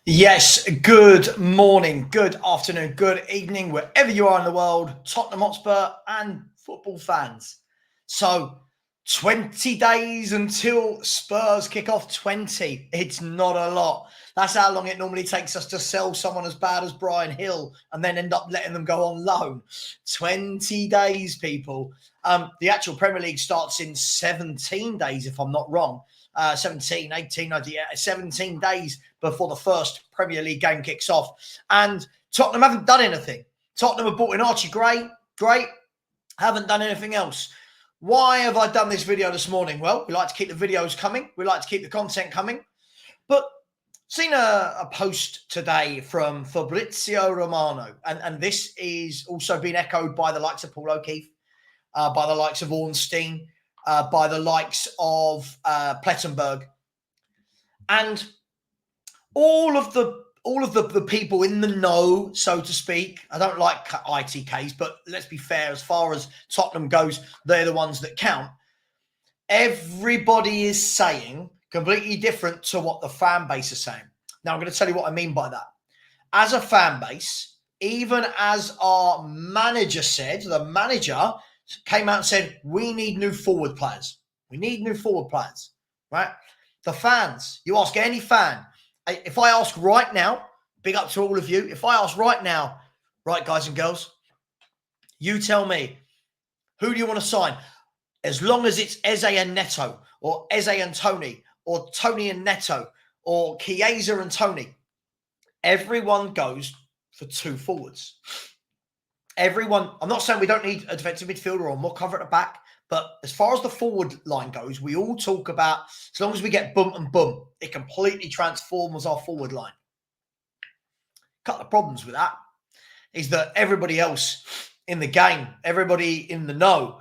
Yes, good morning, good afternoon, good evening, wherever you are in the world, Tottenham Hotspur and football fans. So, 20 days until Spurs kick off. 20. It's not a lot. That's how long it normally takes us to sell someone as bad as Brian Hill and then end up letting them go on loan. 20 days, people. The actual Premier League starts in 17 days, if I'm not wrong. 17, 18, 19, 17 days before the first Premier League game kicks off. And Tottenham haven't done anything. Tottenham have brought in Archie Gray. Great. Haven't done anything else. Why have I done this video this morning? Well, we like to keep the videos coming. We like to keep the content coming. But seen a post today from Fabrizio Romano. And this is also been echoed by the likes of Paul O'Keefe, by the likes of Ornstein, by the likes of Plettenberg, and all of the people in the know, so to speak. I don't like ITKs, but let's be fair. As far as Tottenham goes, they're the ones that count. Everybody is saying completely different to what the fan base is saying. Now, I'm going to tell you what I mean by that. As a fan base, even as our manager said, the manager came out and said, we need new forward players. We need new forward players, right? The fans, you ask any fan, if I ask right now, big up to all of you, if I ask right now, right, guys and girls, you tell me, who do you want to sign? As long as it's Eze and Neto, or Eze and Tony, or Tony and Neto, or Chiesa and Tony, everyone goes for two forwards. Everyone, I'm not saying we don't need a defensive midfielder or more cover at the back, but as far as the forward line goes, we all talk about, as long as we get bump and bump, it completely transforms our forward line. A couple of problems with that is that everybody else in the game, everybody in the know,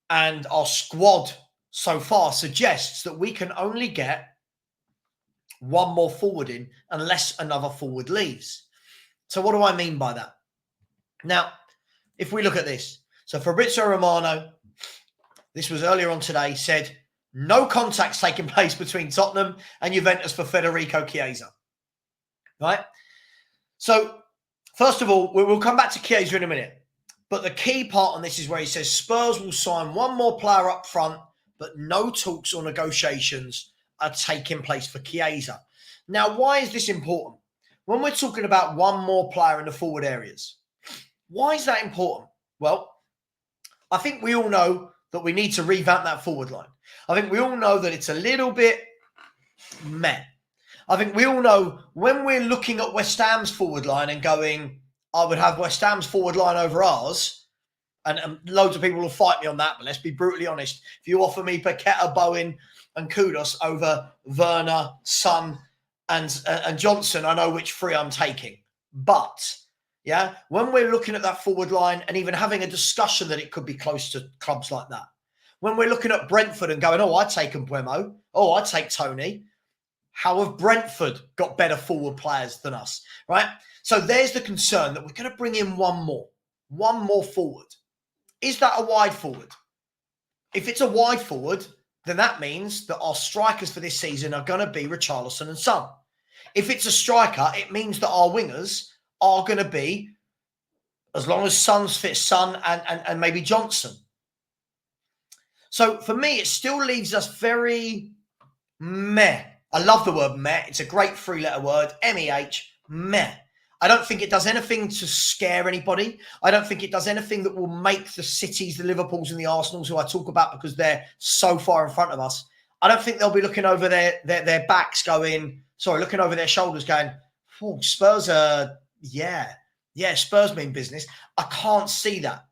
and our squad so far suggests that we can only get one more forward in unless another forward leaves. So what do I mean by that? Now, if we look at this, so Fabrizio Romano, this was earlier on today, said no contacts taking place between Tottenham and Juventus for Federico Chiesa. Right? So, first of all, we'll come back to Chiesa in a minute. But the key part on this is where he says Spurs will sign one more player up front, but no talks or negotiations are taking place for Chiesa. Now, why is this important? When we're talking about one more player in the forward areas, why is that important? Well, I think we all know that we need to revamp that forward line. I think we all know that it's a little bit meh. I think we all know when we're looking at West Ham's forward line and going, I would have West Ham's forward line over ours, and loads of people will fight me on that, but let's be brutally honest. If you offer me Paqueta, Bowen, and Kudus over Werner, Son, and Johnson, I know which three I'm taking. But yeah, when we're looking at that forward line and even having a discussion that it could be close to clubs like that, when we're looking at Brentford and going, oh, I'd take Mbuemo, oh, I'd take Tony. How have Brentford got better forward players than us, right? So there's the concern that we're going to bring in one more forward. Is that a wide forward? If it's a wide forward, then that means that our strikers for this season are going to be Richarlison and Son. If it's a striker, it means that our wingers are going to be, as long as Son's fit, Son and maybe Johnson. So for me, it still leaves us very meh. I love the word meh. It's a great three-letter word, M-E-H, meh. I don't think it does anything to scare anybody. I don't think it does anything that will make the Cities, the Liverpools and the Arsenals, who I talk about because they're so far in front of us, I don't think they'll be looking over their backs looking over their shoulders going, oh, Spurs are, Spurs mean business. I can't see that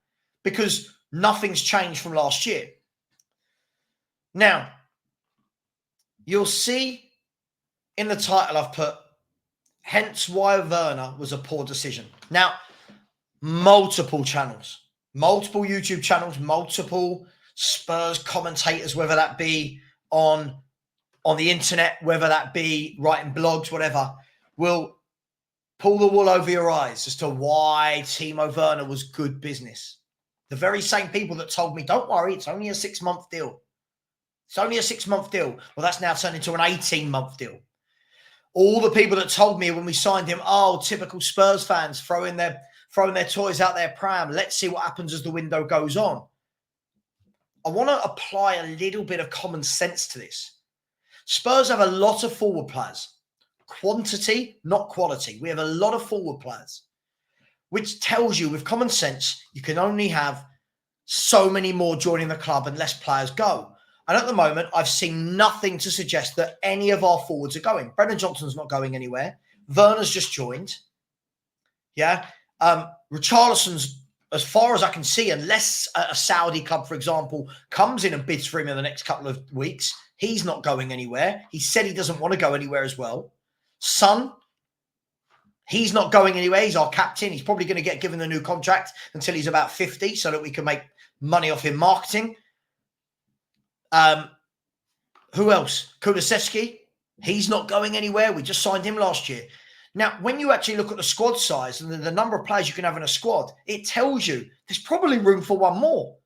because nothing's changed from last year. Now, you'll see in the title I've put, hence why Werner was a poor decision. Now, multiple channels, multiple YouTube channels, multiple Spurs commentators, whether that be on the internet, whether that be writing blogs, whatever, will pull the wool over your eyes as to why Timo Werner was good business. The very same people that told me, don't worry, it's only a 6-month deal. It's only a 6-month deal. Well, that's now turned into an 18-month deal. All the people that told me when we signed him, oh, typical Spurs fans throwing their toys out their pram. Let's see what happens as the window goes on. I want to apply a little bit of common sense to this. Spurs have a lot of forward players. Quantity, not quality. We have a lot of forward players, which tells you with common sense, you can only have so many more joining the club and less players go. And at the moment, I've seen nothing to suggest that any of our forwards are going. Brendan Johnson's not going anywhere. Werner's just joined. Yeah. Richarlison's, as far as I can see, unless a Saudi club, for example, comes in and bids for him in the next couple of weeks, he's not going anywhere. He said he doesn't want to go anywhere as well. Son, he's not going anywhere. He's our captain. He's probably going to get given a new contract until he's about 50 so that we can make money off him marketing. Who else? Kulusevski, he's not going anywhere. We just signed him last year. Now, when you actually look at the squad size and the number of players you can have in a squad, it tells you there's probably room for one more.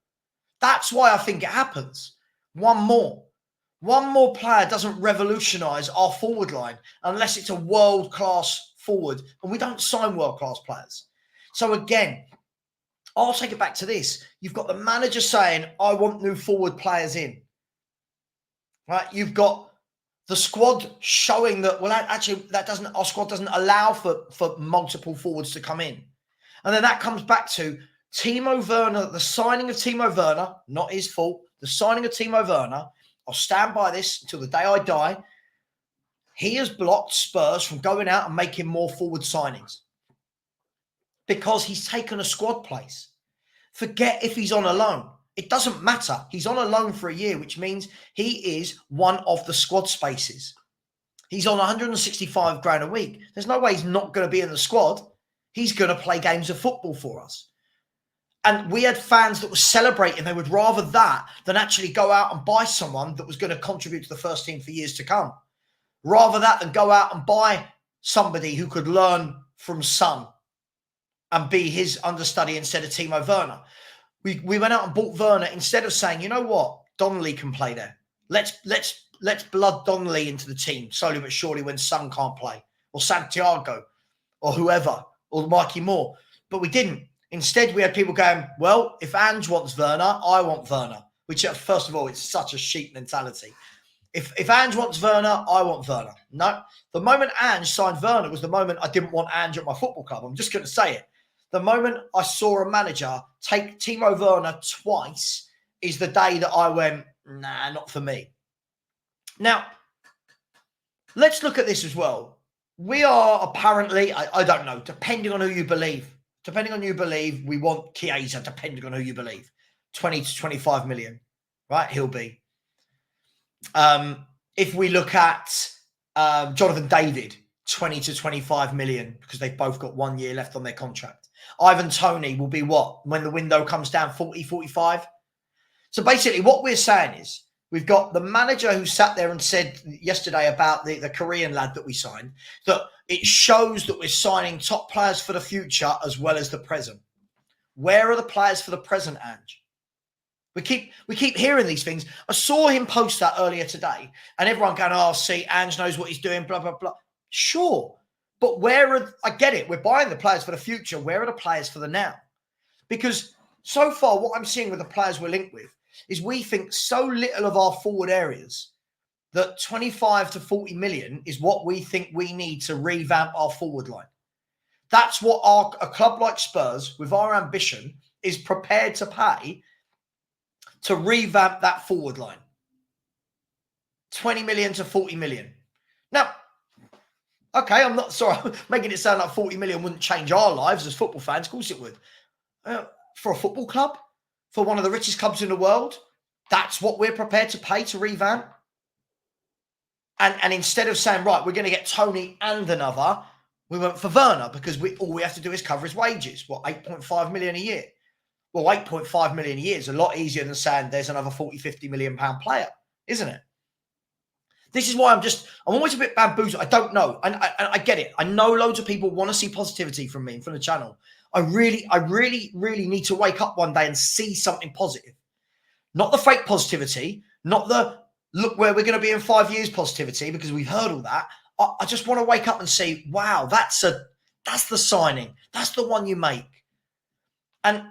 That's why I think it happens. One more. One more player doesn't revolutionise our forward line unless it's a world-class forward, and we don't sign world-class players. So again, I'll take it back to this. You've got the manager saying, I want new forward players in. Right? You've got the squad showing that, well, actually, our squad doesn't allow for multiple forwards to come in. And then that comes back to Timo Werner, the signing of Timo Werner, not his fault, the signing of Timo Werner. I'll stand by this until the day I die. He has blocked Spurs from going out and making more forward signings because he's taken a squad place. Forget if he's on a loan. It doesn't matter. He's on a loan for a year, which means he is one of the squad spaces. He's on 165 grand a week. There's no way he's not going to be in the squad. He's going to play games of football for us. And we had fans that were celebrating. They would rather that than actually go out and buy someone that was going to contribute to the first team for years to come. Rather that than go out and buy somebody who could learn from Son and be his understudy instead of Timo Werner. We went out and bought Werner instead of saying, you know what, Donnelly can play there. Let's blood Donnelly into the team slowly but surely when Son can't play, or Santiago, or whoever, or Mikey Moore. But we didn't. Instead, we had people going, well, if Ange wants Werner, I want Werner. Which, first of all, it's such a sheep mentality. If Ange wants Werner, I want Werner. No, the moment Ange signed Werner was the moment I didn't want Ange at my football club. I'm just going to say it. The moment I saw a manager take Timo Werner twice is the day that I went, nah, not for me. Now, let's look at this as well. We are apparently, I don't know, depending on who you believe. Depending on who you believe, we want Chiesa, depending on who you believe. 20 to 25 million, right? He'll be. If we look at Jonathan David, 20 to 25 million, because they've both got 1 year left on their contract. Ivan Toney will be what? When the window comes down, 40, 45? So basically what we're saying is we've got the manager who sat there and said yesterday about the Korean lad that we signed, that it shows that we're signing top players for the future as well as the present. Where are the players for the present, Ange? We keep hearing these things. I saw him post that earlier today and everyone going, oh, see, Ange knows what he's doing, blah, blah, blah. Sure. But I get it. We're buying the players for the future. Where are the players for the now? Because so far, what I'm seeing with the players we're linked with is we think so little of our forward areas that 25 to 40 million is what we think we need to revamp our forward line. That's what a club like Spurs, with our ambition, is prepared to pay to revamp that forward line. 20 million to 40 million. Now, okay, I'm not sorry, I'm making it sound like 40 million wouldn't change our lives as football fans. Of course it would. For a football club, for one of the richest clubs in the world, that's what we're prepared to pay to revamp. And instead of saying, right, we're going to get Tony and another, we went for Werner because all we have to do is cover his wages. What, 8.5 million a year? Well, 8.5 million a year is a lot easier than saying there's another 40, 50 million pound player, isn't it? This is why I'm always a bit bamboozled. I don't know. And I get it. I know loads of people want to see positivity from me and from the channel. I really need to wake up one day and see something positive. Not the fake positivity, not the look where we're going to be in 5 years positivity, because we've heard all that. I just want to wake up and see, wow, that's the signing. That's the one you make. And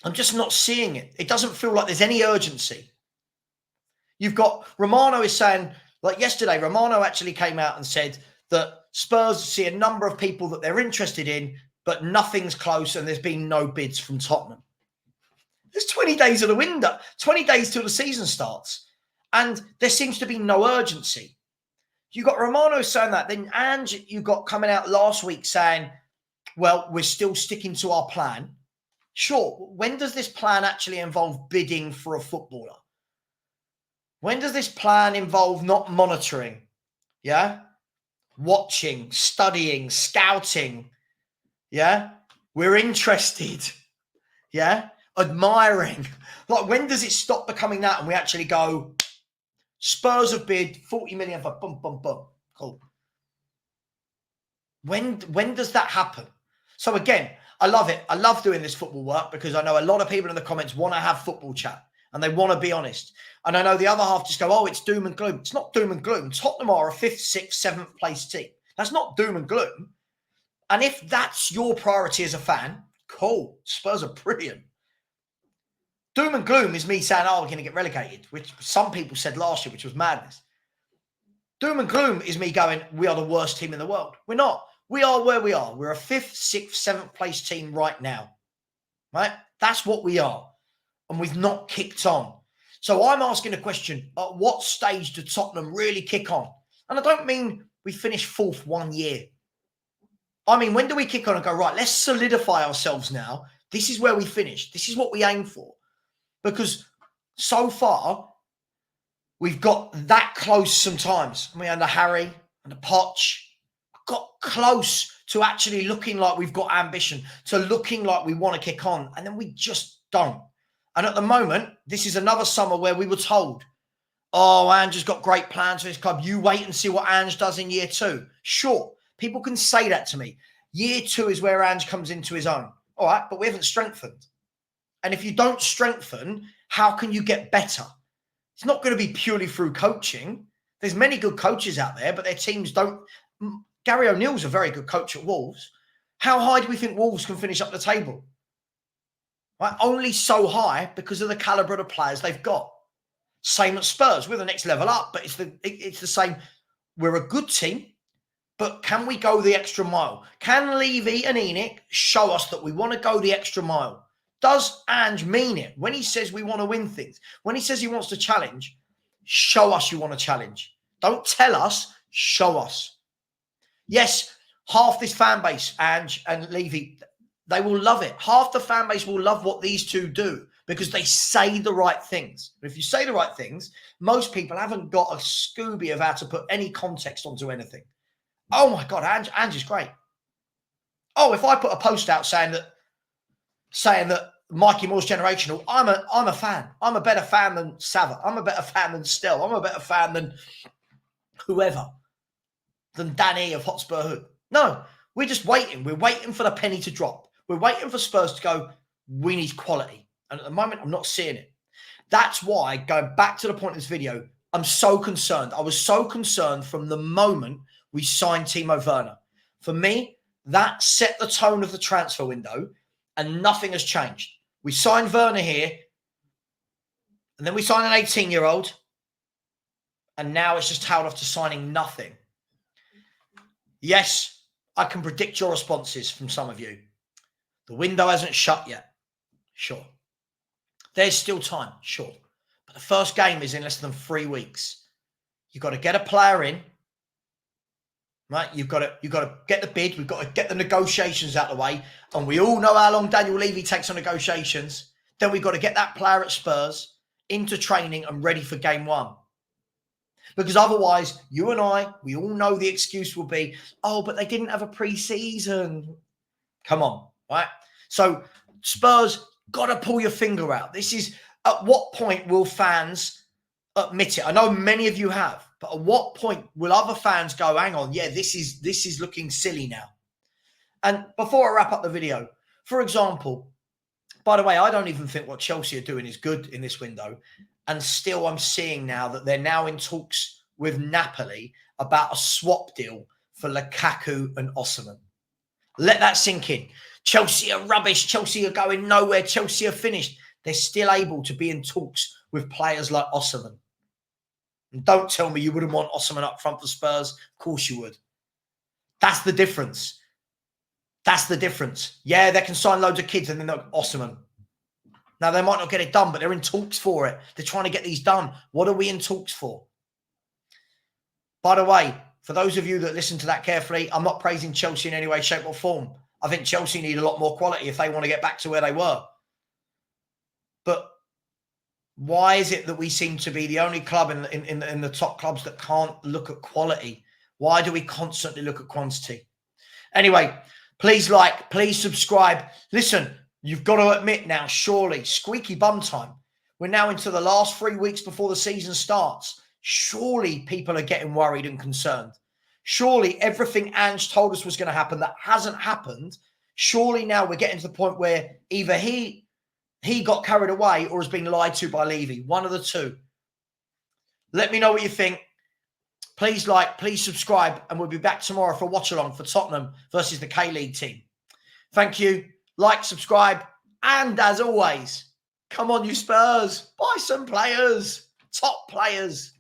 I'm just not seeing it. It doesn't feel like there's any urgency. You've got Romano is saying, like yesterday, Romano actually came out and said that Spurs see a number of people that they're interested in, but nothing's close and there's been no bids from Tottenham. There's 20 days of the window, 20 days till the season starts, and there seems to be no urgency. You got Romano saying that, then Ange, you got coming out last week saying, well, we're still sticking to our plan. Sure, when does this plan actually involve bidding for a footballer? When does this plan involve not monitoring? Yeah? Watching, studying, scouting. Yeah? We're interested. Yeah? Admiring. Like, when does it stop becoming that and we actually go, Spurs have bid 40 million for boom, boom, boom. Cool. When does that happen? So again, I love it. I love doing this football work because I know a lot of people in the comments want to have football chat and they want to be honest. And I know the other half just go, oh, it's doom and gloom. It's not doom and gloom. Tottenham are a 5th, 6th, 7th place team. That's not doom and gloom. And if that's your priority as a fan, cool. Spurs are brilliant. Doom and gloom is me saying, oh, we're going to get relegated, which some people said last year, which was madness. Doom and gloom is me going, we are the worst team in the world. We're not. We are where we are. We're a 5th, 6th, 7th place team right now. Right? That's what we are. And we've not kicked on. So I'm asking a question, at what stage did Tottenham really kick on? And I don't mean we finished 4th 1 year. I mean, when do we kick on and go, right, let's solidify ourselves now. This is where we finish. This is what we aim for. Because so far, we've got that close sometimes. We under Harry and the Poch got close to actually looking like we've got ambition, to looking like we want to kick on. And then we just don't. And at the moment, this is another summer where we were told, oh, Ange has got great plans for this club. You wait and see what Ange does in year 2. Sure, people can say that to me. Year 2 is where Ange comes into his own. All right, but we haven't strengthened. And if you don't strengthen, how can you get better? It's not going to be purely through coaching. There's many good coaches out there, but their teams don't. Gary O'Neill's a very good coach at Wolves. How high do we think Wolves can finish up the table? Right? Only so high because of the calibre of the players they've got. Same at Spurs. We're the next level up, but it's the same. We're a good team, but can we go the extra mile? Can Levy and Enoch show us that we want to go the extra mile? Does Ange mean it? When he says we want to win things, when he says he wants to challenge, show us you want to challenge. Don't tell us, show us. Yes, half this fan base, Ange and Levy, they will love it. Half the fan base will love what these two do because they say the right things. But if you say the right things, most people haven't got a Scooby of how to put any context onto anything. Oh my God, Ange is great. Oh, if I put a post out saying that Mikey Moore's generational, I'm a fan. I'm a better fan than Sava. I'm a better fan than Stell. I'm a better fan than whoever, than Danny of Hotspur Hood. No, we're just waiting. We're waiting for the penny to drop. We're waiting for Spurs to go, we need quality. And at the moment, I'm not seeing it. That's why, going back to the point of this video, I'm so concerned. I was so concerned from the moment we signed Timo Werner. For me, that set the tone of the transfer window and nothing has changed. We signed Werner here and then we signed an 18-year-old and now it's just held off to signing nothing. Yes, I can predict your responses from some of you. The window hasn't shut yet. Sure. There's still time. Sure. But the first game is in less than 3 weeks. You've got to get a player in. Right? You've got to get the bid. We've got to get the negotiations out of the way. And we all know how long Daniel Levy takes on negotiations. Then we've got to get that player at Spurs into training and ready for game 1. Because otherwise, you and I, we all know the excuse will be, oh, but they didn't have a pre-season. Come on, right? So Spurs, got to pull your finger out. This is, at what point will fans admit it? I know many of you have, but at what point will other fans go, hang on, yeah, this is looking silly now. And before I wrap up the video, for example, by the way, I don't even think what Chelsea are doing is good in this window. And still I'm seeing now that they're now in talks with Napoli about a swap deal for Lukaku and Osimhen. Let that sink in. Chelsea are rubbish. Chelsea are going nowhere. Chelsea are finished. They're still able to be in talks with players like Osimhen. And don't tell me you wouldn't want Osimhen up front for Spurs. Of course you would. That's the difference. That's the difference. Yeah, they can sign loads of kids and then they're Osimhen. Now, they might not get it done, but they're in talks for it. They're trying to get these done. What are we in talks for? By the way, for those of you that listen to that carefully, I'm not praising Chelsea in any way, shape or form. I think Chelsea need a lot more quality if they want to get back to where they were. But why is it that we seem to be the only club in the top clubs that can't look at quality? Why do we constantly look at quantity? Anyway, please like, please subscribe. Listen, you've got to admit now, surely, squeaky bum time. We're now into the last 3 weeks before the season starts. Surely people are getting worried and concerned. Surely everything Ange told us was going to happen that hasn't happened. Surely now we're getting to the point where either he got carried away or has been lied to by Levy. One of the two. Let me know what you think. Please like, please subscribe, and we'll be back tomorrow for a watch-along for Tottenham versus the K-League team. Thank you. Like, subscribe, and as always, come on, you Spurs. Buy some players. Top players.